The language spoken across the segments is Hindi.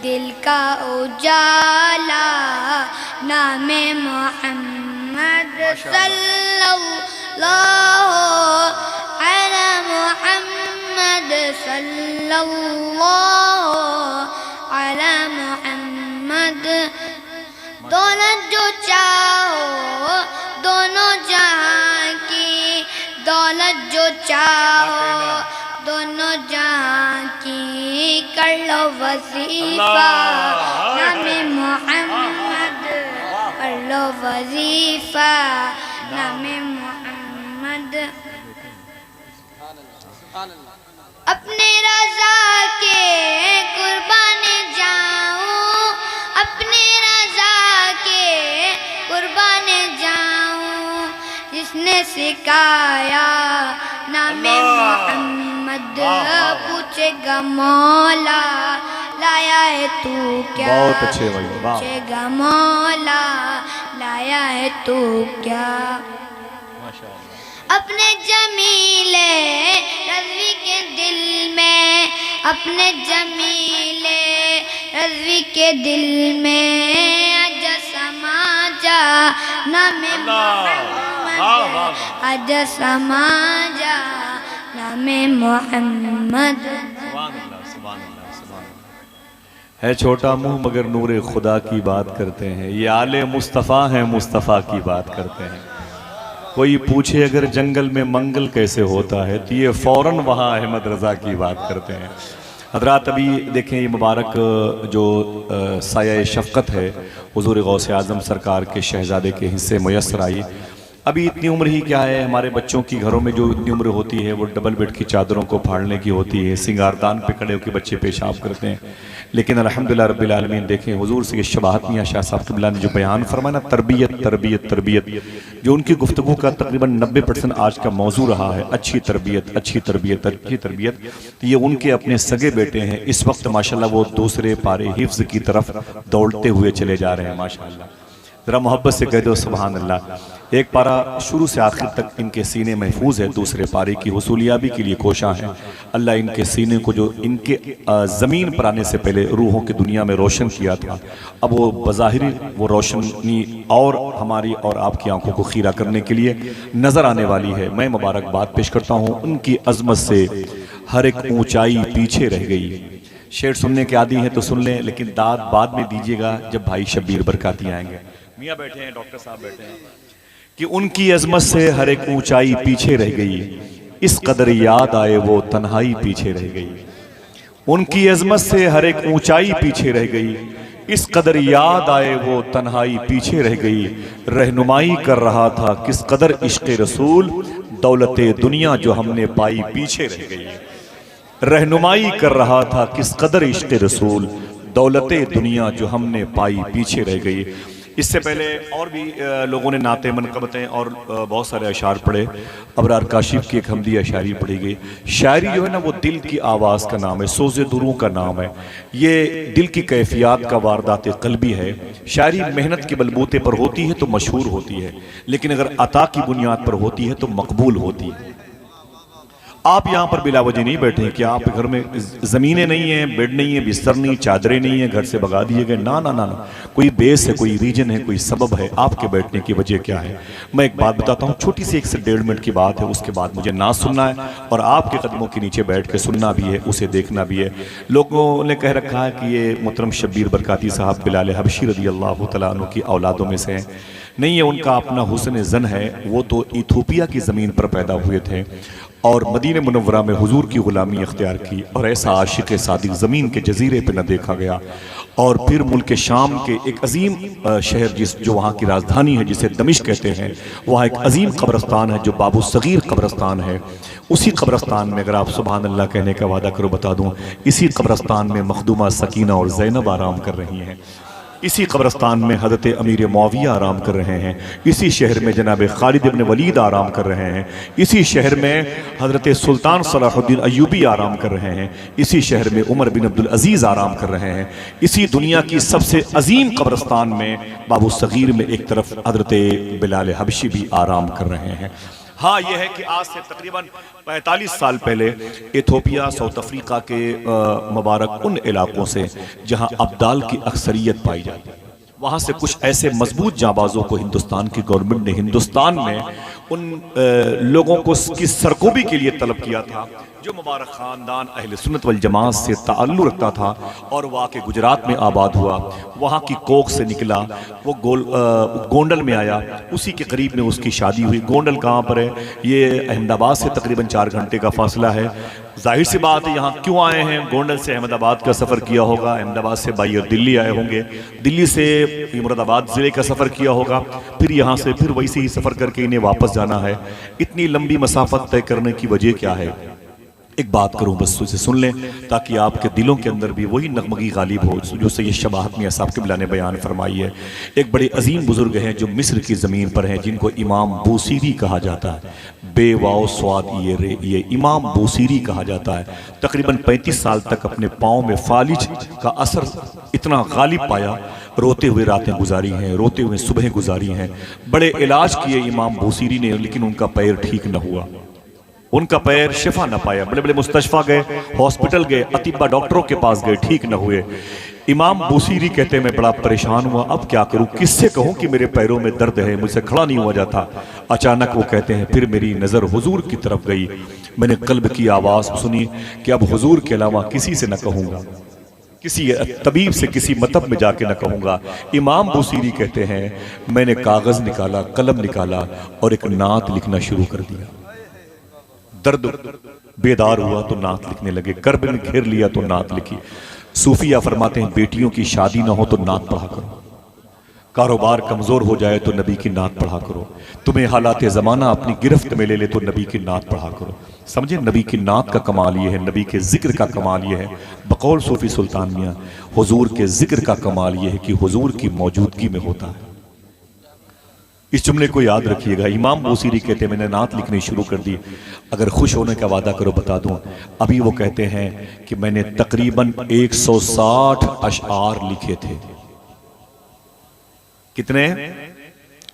दिल का उजाला नामे मोहम्मद सल्लल्लाहु अलैहि मोहम्मद सल्लल्लाहु अलैहि मोहम्मद। दौलत जो चाहो दोनों जहां की, दौलत जो चाहो दोनों जहां की, कर लो वजीफा नामे मोहम्मद, कर लो वजीफा नामे मोहम्मद। अपने रज़ा के कुर्बान जाऊं, अपने रज़ा के कुर्बान जाऊं, जिसने सिखाया नामे मोहम्मद, पूछेगा मौला लाया है तू क्या, बहुत अच्छे भाई, पूछेगा मौला लाया है तू क्या। अपने जमीले रज़वी के दिल में, अपने जमीले रज़वी के दिल में आजा समा जा नामे मोहम्मद, आजा समा जा नामे मोहम्मद। है छोटा मुंह मगर नूरे खुदा की बात करते हैं, ये आले मुस्तफ़ा हैं, मुस्तफ़ा की बात करते हैं। कोई पूछे अगर जंगल में मंगल कैसे होता है, तो ये फ़ौरन वहाँ अहमद रज़ा की बात करते हैं। हज़रात अभी देखें ये मुबारक जो साया शफ़क़त है हुज़ूर गौसे आज़म सरकार के शहज़ादे के हिस्से मुयस्सर आई। अभी इतनी उम्र ही क्या है, हमारे बच्चों की घरों में जो इतनी उम्र होती है वो डबल बेड की चादरों को फाड़ने की होती है, सिंगारदान पे खड़े होकर बच्चे पेशाब करते हैं। लेकिन अल्हम्दुलिल्लाह रब्बिल आलमीन देखें हुजूर से शबाहत मियां शाह साहब क़िबला ने जो बयान फरमाया ना, तरबियत तरबियत तरबियत, जो उनकी गुफ्तगू का तकरीबन 90% आज का मौजू रहा है, अच्छी तरबियत अच्छी तरबियत अच्छी तरबियत। तो ये उनके अपने सगे बेटे हैं, इस वक्त माशाल्लाह वो दूसरे पारे हिफ्ज़ की तरफ दौड़ते हुए चले जा रहे हैं माशाल्लाह। ज़रा मोहब्बत से कह दो सुभान अल्लाह। एक पारा शुरू से आखिर तक इनके सीने महफूज है, दूसरे पारे की हुसूलियाबी के लिए कोशा है। अल्लाह इनके सीने को जो इनके ज़मीन पर आने से पहले रूहों की दुनिया में रोशन किया था, अब वो बज़ाहिरी वो रोशनी और हमारी और आपकी आंखों को खीरा करने के लिए नज़र आने वाली है। मैं मुबारकबाद पेश करता हूँ, उनकी अज़मत से हर एक ऊँचाई पीछे रह गई। शेर सुनने के आदी हैं तो सुन लें, लेकिन दाद बाद में दीजिएगा जब भाई शब्बीर बरकाती आएंगे। मियाँ बैठे हैं, डॉक्टर साहब बैठे हैं कि उनकी अजमत से हर एक ऊंचाई पीछे रह गई, इस कदर याद आए वो तन्हाई पीछे रह गई। उनकी अजमत से हर एक ऊंचाई पीछे रह गई, इस कदर याद आए वो तन्हाई पीछे रह गई। रहनुमाई कर रहा था किस कदर इश्क़ रसूल, दौलते दुनिया जो हमने पाई पीछे रह गई। रहनुमाई कर रहा था किस कदर इश्क़ रसूल, दौलते दुनिया जो हमने पाई पीछे रह गई। इससे पहले और भी लोगों ने नाते मनक़बतें और बहुत सारे अशार पढ़े। अबरार काशिफ की एक हमदी अशारी पढ़ी गई। शायरी जो है ना वो दिल की आवाज़ का नाम है, सोज़े दुरूं का नाम है। ये दिल की कैफियत का वारदात क़ल्बी है। शायरी मेहनत के बलबूते पर होती है तो मशहूर होती है, लेकिन अगर अता की बुनियाद पर होती है तो मकबूल होती है। आप यहाँ पर बिला वजह नहीं बैठे हैं कि आप घर में ज़मीनें नहीं हैं, बेड नहीं है, बिस्तर नहीं, चादरें नहीं है, घर से भगा दिए गए। ना ना ना ना, कोई बेस है, कोई रीजन है, कोई सबब है। आपके बैठने की वजह क्या है? मैं एक बात बताता हूँ, छोटी सी 1 से 1.5 मिनट की बात है। उसके बाद मुझे ना सुनना है और आपके कदमों के नीचे बैठ के सुनना भी है, उसे देखना भी है। लोगों ने कह रखा है कि ये मोहतरम शब्बीर बरकाती साहब बिलाल हबशी रज़ी अल्लाह तआला अन्हु की औलादों में से हैं। नहीं, ये उनका अपना हुस्न ज़न है। वो तो इथोपिया की ज़मीन पर पैदा हुए थे और मदीने मुनव्वरा में हुजूर की गुलामी अख्तियार की, और ऐसा आशिक़ सादिक़ ज़मीन के जजीरे पे न देखा गया। और फिर मुल्क शाम के एक अजीम शहर जो वहाँ की राजधानी है, जिसे दमिश्क कहते हैं, वहाँ एक अजीम कब्रस्तान है जो बाबू सगीर कब्रस्तान है। उसी कब्रस्तान में अगर आप सुभान अल्लाह कहने का वादा करो, बता दूँ, इसी कब्रस्तान में मखदूमा सकीना और ज़ैनब आराम कर रही हैं। इसी कब्रस्तान में हज़रत अमीर मुआविया आराम कर रहे हैं। इसी शहर में जनाब खालिद इब्न वलीद आराम कर रहे हैं। इसी शहर में हज़रत सुल्तान सलाहुद्दीन अय्यूबी आराम कर रहे हैं। इसी शहर में उमर बिन अब्दुल अजीज़ आराम कर रहे हैं। इसी दुनिया की सबसे अजीम कब्रस्तान में बाबू सगीर में एक तरफ हज़रत बिलाल हबशी भी आराम कर रहे हैं। हाँ, यह है कि आज से तकरीबन 45 साल पहले इथोपिया साउथ अफ्रीका के मुबारक उन इलाकों से जहाँ अब्दाल की अक्सरियत पाई जाती है, वहाँ से कुछ ऐसे मजबूत जाबाजों को हिंदुस्तान की गवर्नमेंट ने हिंदुस्तान में उन लोगों को की सरकोबी के लिए तलब किया था जो मुबारक ख़ानदान अहले सुन्नत वल जमात से ताल्लुक़ रखता था और वहाँ के गुजरात में आबाद हुआ, वहाँ की कोख से निकला, वो गोंडल में आया, उसी के करीब में उसकी शादी हुई। गोंडल कहाँ पर है? ये अहमदाबाद से तकरीबन 4 घंटे का फासला है। जाहिर सी बात है यहाँ क्यों आए हैं? गोंडल से अहमदाबाद का सफ़र किया होगा, अहमदाबाद से बाई दिल्ली आए होंगे, दिल्ली से मुरादाबाद ज़िले का सफ़र किया होगा, फिर यहाँ से फिर वैसे ही सफ़र करके इन्हें वापस जाना है। इतनी लंबी मसाफत तय करने की वजह क्या है? एक बात करूं, बस उसे सुन लें ताकि आपके दिलों के अंदर भी वही नगमगी गालिब हो जो सैयद शबाहत मियां साहब क़िबला ने बयान फरमाई है। एक बड़े अजीम बुजुर्ग हैं जो मिस्र की ज़मीन पर हैं, जिनको इमाम बूसीरी कहा जाता है। बेवाओ स्वाद ये इमाम बूसीरी कहा जाता है। तकरीबन 35 साल तक अपने पाँव में फालिज का असर इतना गालिब पाया, रोते हुए रातें गुजारी हैं, रोते हुए सुबह गुजारी हैं। बड़े इलाज किए इमाम बूसीरी ने, लेकिन उनका पैर ठीक न हुआ, उनका पैर शिफा न पाया। बड़े बड़े मुस्तशफा गए, हॉस्पिटल गए, अतिबा डॉक्टरों के पास गए, ठीक न हुए। इमाम बूसीरी कहते मैं बड़ा परेशान हुआ, अब क्या करूं, किससे कहूं कि मेरे पैरों में दर्द है, मुझसे खड़ा नहीं हुआ जाता। अचानक वो कहते हैं फिर मेरी नज़र हुजूर की तरफ गई, मैंने कल्ब की आवाज़ सुनी कि अब हुजूर के अलावा किसी से न कहूँगा, किसी तबीब से किसी मतब में जाके न कहूँगा। इमाम बूसीरी कहते हैं मैंने कागज़ निकाला, कलम निकाला और एक नात लिखना शुरू कर दिया। दर्द बेदार हुआ तो नात लिखने लगे, कर्ब ने घेर लिया तो नात लिखी। सूफिया फरमाते हैं बेटियों की शादी ना हो तो नात पढ़ा करो, कारोबार कमज़ोर हो जाए तो नबी की नात पढ़ा करो, तुम्हें हालात ज़माना अपनी गिरफ्त में ले ले तो नबी की नात पढ़ा करो। समझे, नबी की नात का कमाल ये है, नबी के ज़िक्र का कमाल ये है। बकौल सूफ़ी सुल्तान मियाँ, हुजूर के ज़िक्र का कमाल ये है कि हुजूर की मौजूदगी में होता है। इस जुमले को याद रखिएगा। इमाम बूसीरी कहते हैं मैंने नात लिखनी शुरू कर दी, अगर खुश होने का वादा करो बता दूं, अभी वो कहते हैं कि मैंने तकरीबन 160 अशआर लिखे थे। कितने?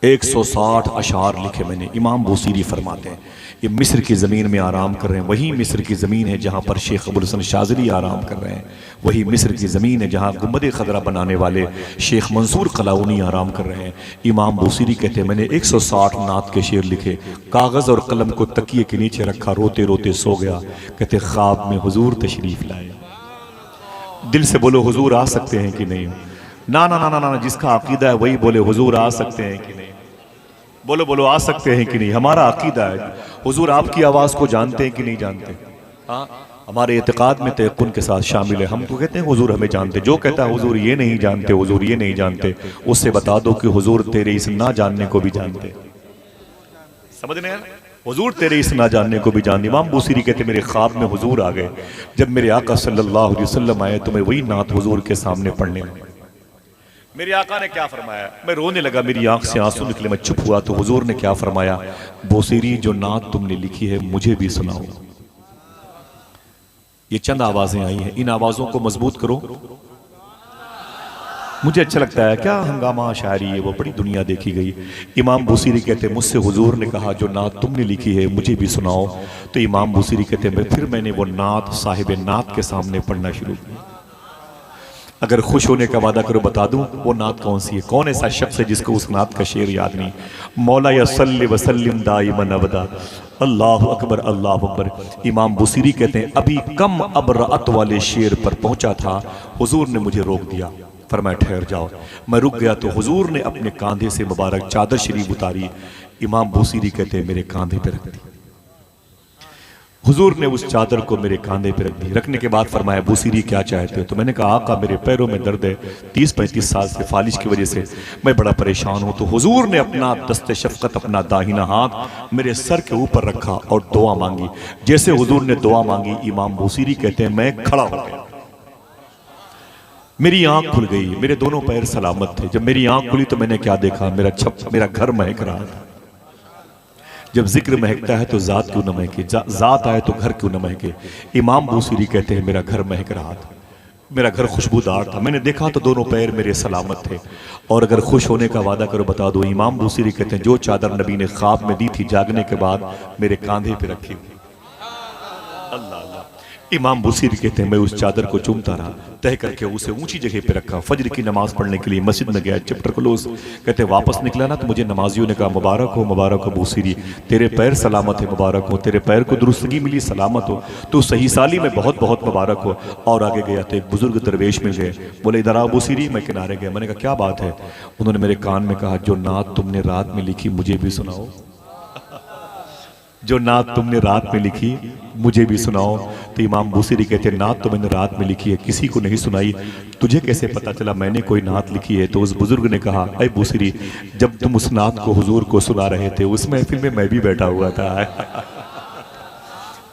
160 अशआर लिखे मैंने। इमाम बूसीरी फरमाते हैं ये मिस्र की ज़मीन में आराम कर रहे हैं, वही मिस्र की ज़मीन है जहाँ पर शेख अबुल हसन शाज़ली आराम कर रहे हैं, वही मिस्र की ज़मीन है जहाँ गुंबद खदरा बनाने वाले शेख मंसूर कलाउनी आराम कर रहे हैं। इमाम बूसीरी कहते हैं मैंने 160 नात के शेर लिखे, कागज़ और कलम को तकिए के नीचे रखा, रोते रोते सो गया। कहते ख्वाब में हुजूर तशरीफ़ लाए। दिल से बोलो हुजूर आ सकते हैं कि नहीं? ना ना ना ना ना, जिसका अकीदा है वही बोले हुजूर आ सकते हैं कि नहीं। बोलो बोलो आ सकते हैं कि नहीं। हमारा अकीदा है। हुजूर आपकी आवाज़ को जानते हैं कि नहीं जानते? हाँ, हमारे एतकाद में तयक्कुन के साथ शामिल है। हम तो कहते हैं हुजूर हमें जानते। जो कहता है हुजूर ये नहीं जानते, हुजूर ये नहीं जानते, उससे बता दो कि हुजूर तेरे इस ना जानने को भी जानते। समझ रहे हैं? हुजूर तेरे इस ना जानने को भी जानते। इमाम बूसीरी कहते मेरे ख्वाब में हुजूर आ गए। जब मेरे आका सल्लल्लाहु अलैहि वसल्लम आए तो मैं वही नात हुजूर के सामने पढ़ने लगा। मेरे आका ने क्या फरमाया, मैं रोने लगा, मेरी आंख से आंसू निकले, मैं चुप हुआ तो हुजूर ने क्या फरमाया, बूसीरी जो नात तुमने लिखी है मुझे भी सुनाओ। ये चंद आवाजें आई हैं, इन आवाजों को मजबूत करो। मुझे अच्छा लगता है, क्या हंगामा शायरी है, वो बड़ी दुनिया देखी गई। इमाम बूसीरी कहते मुझसे हुजूर ने कहा जो नात तुमने लिखी है मुझे भी सुनाओ। तो इमाम बूसीरी कहते फिर मैंने वो नात साहिब नात के सामने पढ़ना शुरू किया। अगर खुश होने का वादा करो बता दूं वो नात कौन सी है। कौन ऐसा शख्स है जिसको उस नात का शेर याद नहीं? मौला या सल्ली व सल्लिम दाइमन अबदा, अल्लाहु अकबर अल्लाहु अकबर। इमाम बूसीरी कहते हैं अभी कम अबरात वाले शेर पर पहुंचा था, हुजूर ने मुझे रोक दिया, फरमाया ठहर जाओ। मैं रुक गया तो हुजूर ने अपने कांधे से मुबारक चादर शरीफ उतारी। इमाम बूसीरी कहते हैं मेरे कांधे पर रख दी। हुजूर ने उस चादर को मेरे कांधे पे रख दी। रखने के बाद फरमाया बूसीरी क्या चाहते हो? तो मैंने कहा आका मेरे पैरों में दर्द है, 30-35 साल से फालिज की वजह से मैं बड़ा परेशान हूँ। तो हुजूर ने अपना दस्ते शफकत, अपना दाहिना हाथ मेरे सर के ऊपर रखा और दुआ मांगी। जैसे हुजूर ने दुआ मांगी, इमाम बूसीरी कहते हैं मैं खड़ा हो गया, मेरी आंख खुल गई, मेरे दोनों पैर सलामत थे। जब मेरी आंख खुली तो मैंने क्या देखा, मेरा घर महक रहा था। जब जिक्र महकता है तो जात क्यों न महके, जात आए तो घर क्यों न महके। इमाम बूसीरी कहते हैं मेरा घर महक रहा था, मेरा घर खुशबूदार था, मैंने देखा तो दोनों पैर मेरे सलामत थे। और अगर खुश होने का वादा करो बता दो, इमाम बूसीरी कहते हैं जो चादर नबी ने ख्वाब में दी थी जागने के बाद मेरे कांधे पे रखी हुई। अल्लाह अल्लाह। इमाम बूसीरी कहते हैं मैं उस चादर को चूमता रहा, तह करके उसे ऊंची जगह पे रखा। फजर की नमाज पढ़ने के लिए मस्जिद में गया, चैप्टर क्लोज। कहते वापस निकला ना तो मुझे नमाजियों ने कहा मुबारक हो बूसीरी, तेरे पैर सलामत है, मुबारक हो, तेरे पैर को दुरुस्तगी मिली, सलामत हो, तो सही साली में बहुत बहुत मुबारक हो। और आगे गया तो एक बुजुर्ग दरवेश मिल गए, बोले इधर आओ बूसीरी। मैं किनारे गया, मैंने कहा क्या बात है? उन्होंने मेरे कान में कहा जो नात तुमने रात में लिखी मुझे भी सुनाओ, जो नात तुमने रात में लिखी मुझे भी सुनाओ। तो इमाम बूसीरी कहते हैं नात तो मैंने रात में लिखी है, किसी को नहीं सुनाई, तुझे कैसे पता चला मैंने कोई नात लिखी है? तो उस बुजुर्ग ने कहा अय बूसीरी, जब तुम उस नात को हुजूर को सुना रहे थे उस महफिल में मैं भी बैठा हुआ था।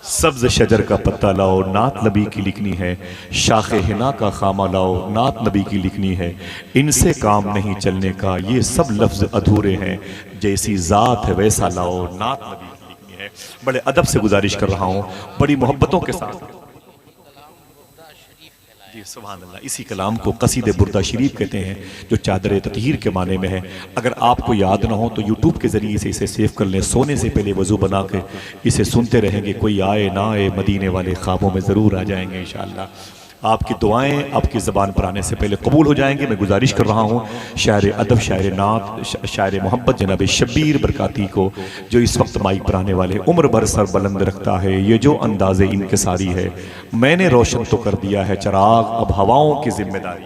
सब्ज शजर का पत्ता लाओ, नात नबी की लिखनी है, शाखे हिना का खामा लाओ, नात नबी की लिखनी है, इनसे काम नहीं चलने का, ये सब लफ्ज अधूरे हैं, जैसी जात है वैसा लाओ, नात नबी की लिखनी है। बड़े अदब से गुजारिश कर रहा हूँ, बड़ी मोहब्बतों के साथ। जी सुभान अल्लाह। इसी कलाम को कसीदे बुर्दा शरीफ कहते हैं, जो चादर ततहीर के माने में है। अगर आपको याद ना हो तो यूट्यूब के ज़रिए से इसे सेव कर लें, सोने से पहले वज़ू बना के इसे सुनते रहेंगे, कोई आए ना आए मदीने वाले ख्वाबों में ज़रूर आ जाएंगे इंशाअल्लाह। आपकी दुआएं आपकी ज़बान पर आने से पहले कबूल हो जाएंगे। मैं गुजारिश कर रहा हूँ शायर अदब, शायर नात, शायर मोहब्बत जनाब शब्बीर बरकाती को, जो इस वक्त माइक पर आने वाले, उम्र भर सर बुलंद रखता है ये जो अंदाज़े इनके सारी है, मैंने रोशन तो कर दिया है चराग, अब हवाओं की जिम्मेदारी।